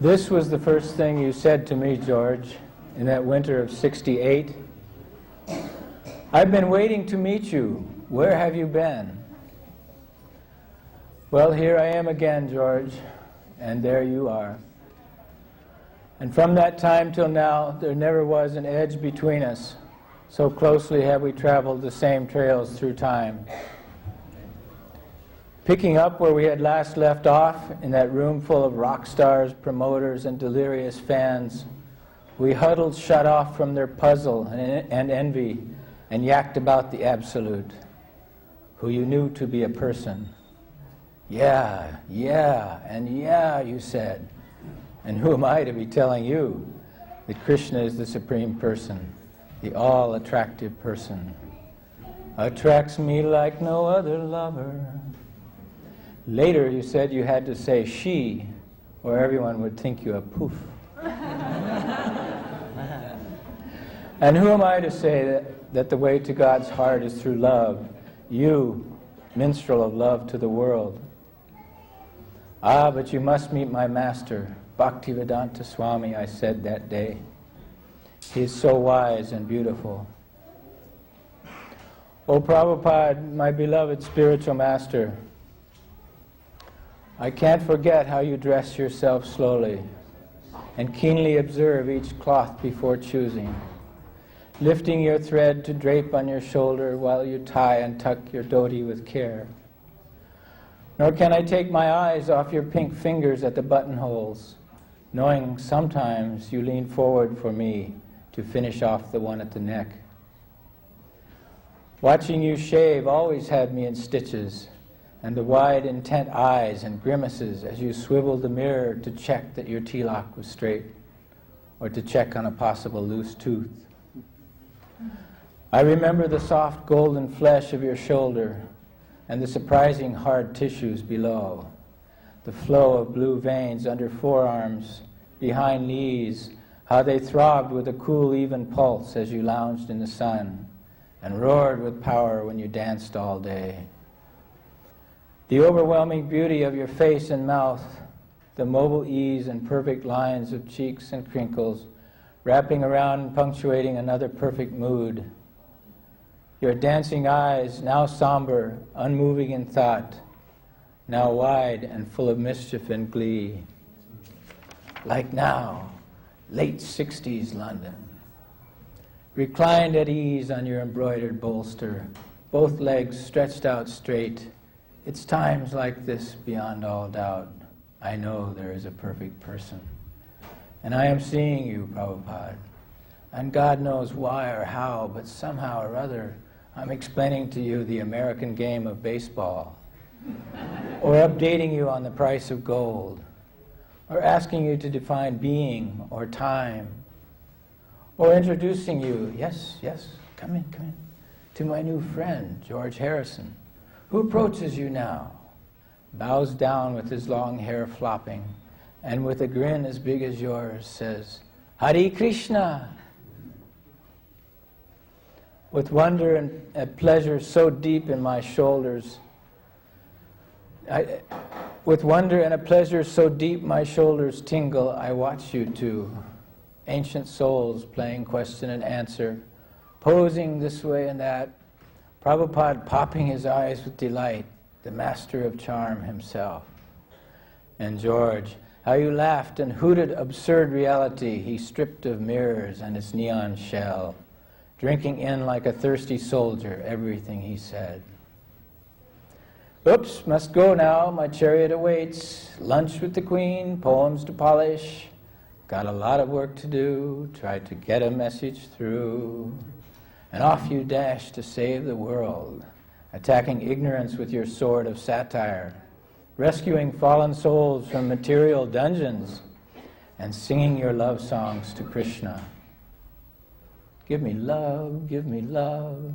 This was the first thing you said to me, George, in that winter of '68. I've been waiting to meet you. Where have you been? Well, here I am again, George, and there you are. And from that time till now, there never was an edge between us. So closely have we traveled the same trails through time. Picking up where we had last left off, in that room full of rock stars, promoters, and delirious fans, we huddled shut off from their puzzle and envy and yacked about the Absolute, who you knew to be a person. Yeah, and yeah, you said. And who am I to be telling you that Krishna is the Supreme Person, the all-attractive person? Attracts me like no other lover. Later you said you had to say she, or everyone would think you a poof. And who am I to say that the way to God's heart is through love, you, minstrel of love to the world? Ah, but you must meet my master, Bhaktivedanta Swami, I said that day. He is so wise and beautiful. O Prabhupada, my beloved spiritual master, I can't forget how you dress yourself slowly and keenly observe each cloth before choosing, lifting your thread to drape on your shoulder while you tie and tuck your dhoti with care. Nor can I take my eyes off your pink fingers at the buttonholes, knowing sometimes you lean forward for me to finish off the one at the neck. Watching you shave always had me in stitches, and the wide, intent eyes and grimaces as you swiveled the mirror to check that your tilak was straight, or to check on a possible loose tooth. I remember the soft golden flesh of your shoulder and the surprising hard tissues below, the flow of blue veins under forearms, behind knees, how they throbbed with a cool, even pulse as you lounged in the sun, and roared with power when you danced all day. The overwhelming beauty of your face and mouth, the mobile ease and perfect lines of cheeks and crinkles, wrapping around and punctuating another perfect mood. Your dancing eyes, now somber, unmoving in thought, now wide and full of mischief and glee. Like now, late '60s London. Reclined at ease on your embroidered bolster, both legs stretched out straight. It's times like this, beyond all doubt, I know there is a perfect person. And I am seeing you, Prabhupada. And God knows why or how, but somehow or other, I'm explaining to you the American game of baseball, or updating you on the price of gold, or asking you to define being or time, or introducing you, yes, come in, to my new friend, George Harrison, who approaches you now, bows down with his long hair flopping, and with a grin as big as yours says, Hare Krishna! With wonder and a pleasure so deep in my shoulders, with wonder and a pleasure so deep my shoulders tingle, I watch you two, ancient souls playing question and answer, posing this way and that, Prabhupada popping his eyes with delight, the master of charm himself. And George, how you laughed and hooted absurd reality he stripped of mirrors and its neon shell, drinking in like a thirsty soldier everything he said. Oops, must go now, my chariot awaits, lunch with the Queen, poems to polish, got a lot of work to do, tried to get a message through. And off you dash to save the world, attacking ignorance with your sword of satire, rescuing fallen souls from material dungeons, and singing your love songs to Krishna. Give me love,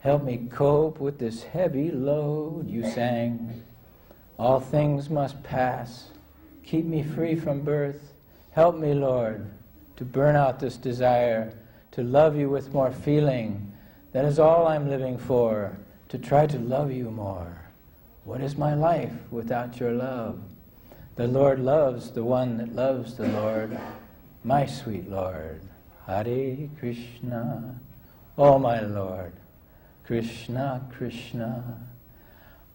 help me cope with this heavy load, you sang. All things must pass, keep me free from birth, help me, Lord, to burn out this desire, to love you with more feeling. That is all I'm living for, to try to love you more. What is my life without your love? The Lord loves the one that loves the Lord, my sweet Lord. Hare Krishna, oh my Lord. Krishna, Krishna.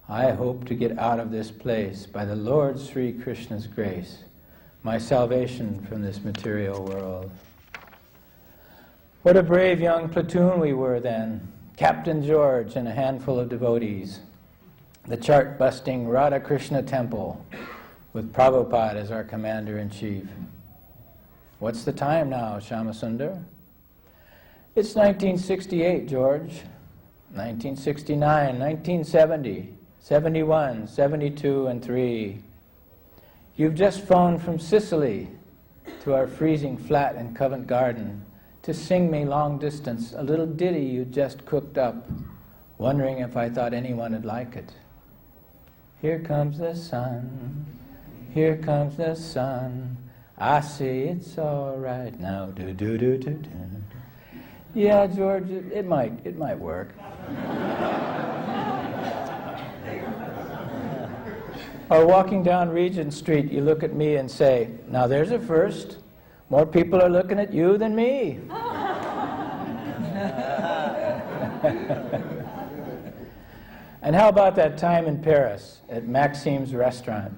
I hope to get out of this place by the Lord Sri Krishna's grace, my salvation from this material world. What a brave young platoon we were then. Captain George and a handful of devotees. The chart-busting Radha Krishna temple with Prabhupada as our commander-in-chief. What's the time now, Shyamasundar? It's 1968, George. 1969, 1970, 71, 72, and 3. You've just phoned from Sicily to our freezing flat in Covent Garden to sing me long distance a little ditty you just cooked up, wondering if I thought anyone would like it. Here comes the sun, here comes the sun, I say it's all right now, do-do-do-do-do. Yeah, George, it might work. Or walking down Regent Street, you look at me and say, now there's a first. More people are looking at you than me. And how about that time in Paris at Maxime's restaurant,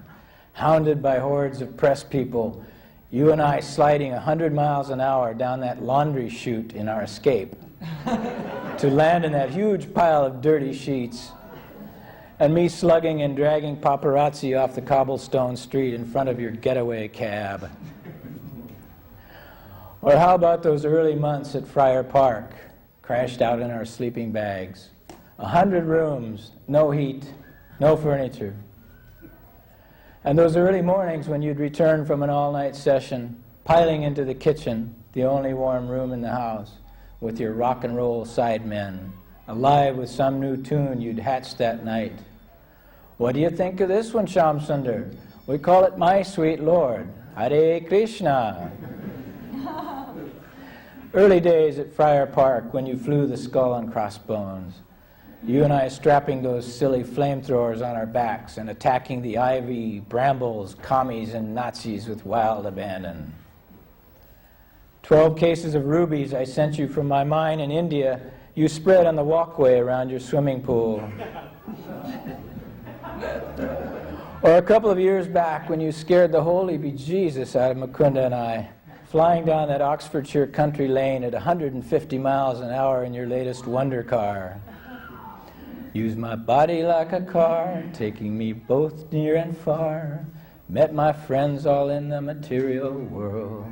hounded by hordes of press people, you and I sliding 100 miles an hour down that laundry chute in our escape to land in that huge pile of dirty sheets, and me slugging and dragging paparazzi off the cobblestone street in front of your getaway cab. Or how about those early months at Friar Park, crashed out in our sleeping bags, 100 rooms, no heat, no furniture. And those early mornings when you'd return from an all-night session, piling into the kitchen, the only warm room in the house, with your rock and roll sidemen, alive with some new tune you'd hatched that night. What do you think of this one, Shyamsundar? We call it My Sweet Lord. Hare Krishna. Early days at Friar Park when you flew the skull and crossbones. You and I strapping those silly flamethrowers on our backs and attacking the ivy, brambles, commies, and Nazis with wild abandon. 12 cases of rubies I sent you from my mine in India, you spread on the walkway around your swimming pool. Or a couple of years back when you scared the holy bejesus out of Mukunda and I, flying down that Oxfordshire country lane at 150 miles an hour in your latest wonder car. Use my body like a car, taking me both near and far. Met my friends all in the material world.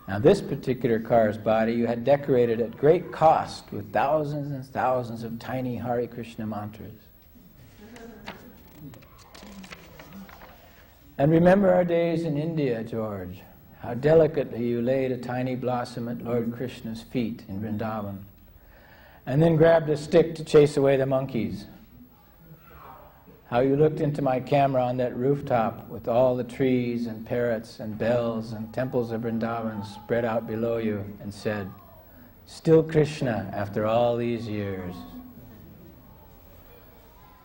Now this particular car's body you had decorated at great cost with thousands and thousands of tiny Hare Krishna mantras. And remember our days in India, George, how delicately you laid a tiny blossom at Lord Krishna's feet in Vrindavan, and then grabbed a stick to chase away the monkeys. How you looked into my camera on that rooftop with all the trees and parrots and bells and temples of Vrindavan spread out below you and said, still Krishna after all these years.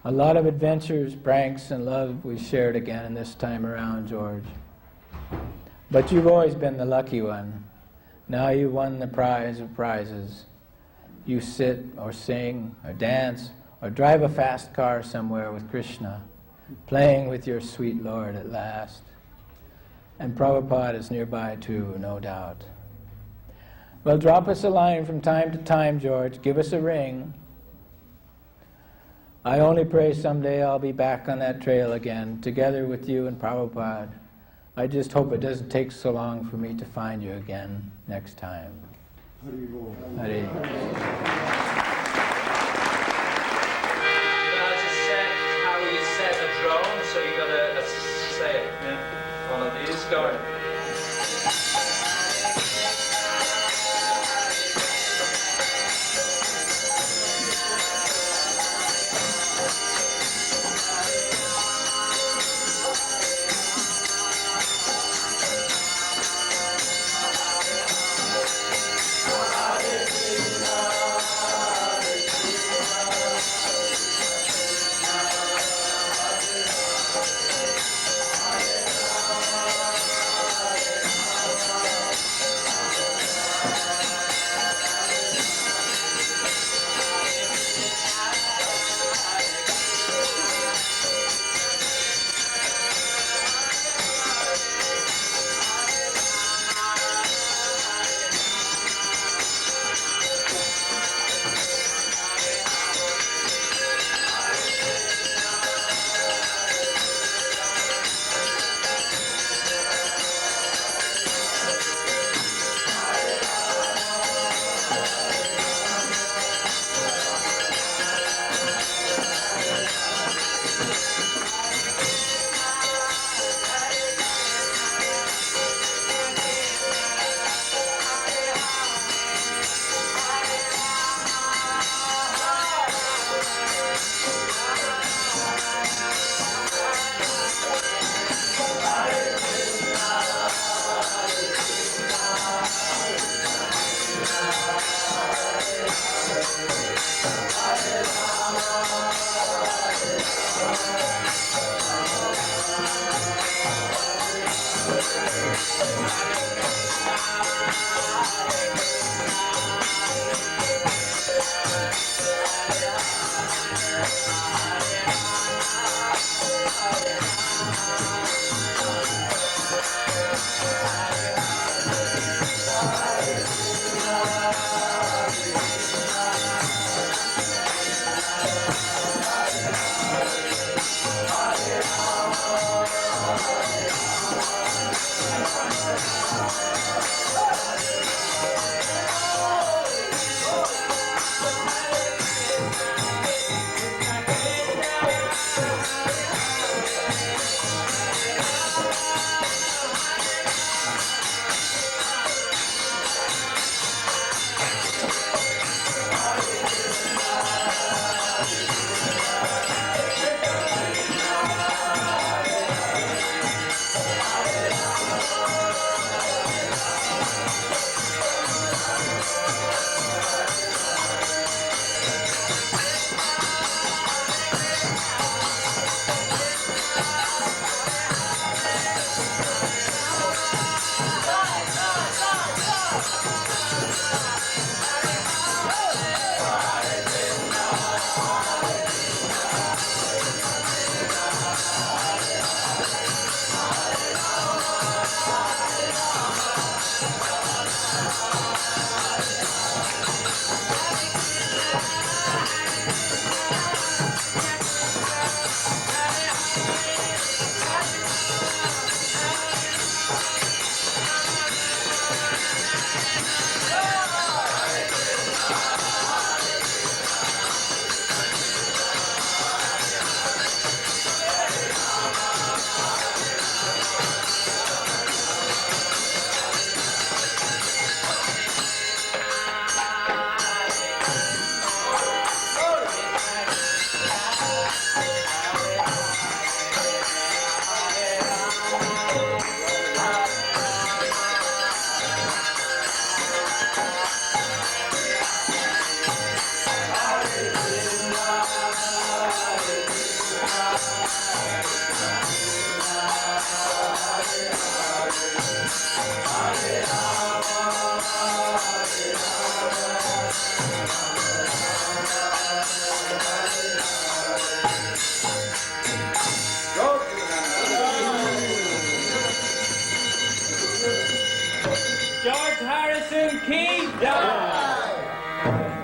A lot of adventures, pranks, and love we shared again in this time around, George. But you've always been the lucky one. Now you won the prize of prizes. You sit or sing or dance or drive a fast car somewhere with Krishna, playing with your sweet Lord at last. And Prabhupada is nearby too, no doubt. Well, drop us a line from time to time, George. Give us a ring. I only pray someday I'll be back on that trail again, together with you and Prabhupada. I just hope it doesn't take so long for me to find you again next time. Hare. How you set a drone, so you got to say one of these going.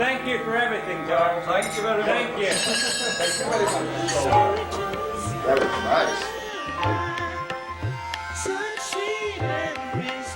Thank you for everything, George. Thank you very much. Thank you. Thank you very much. That was nice. Sunshine and peace.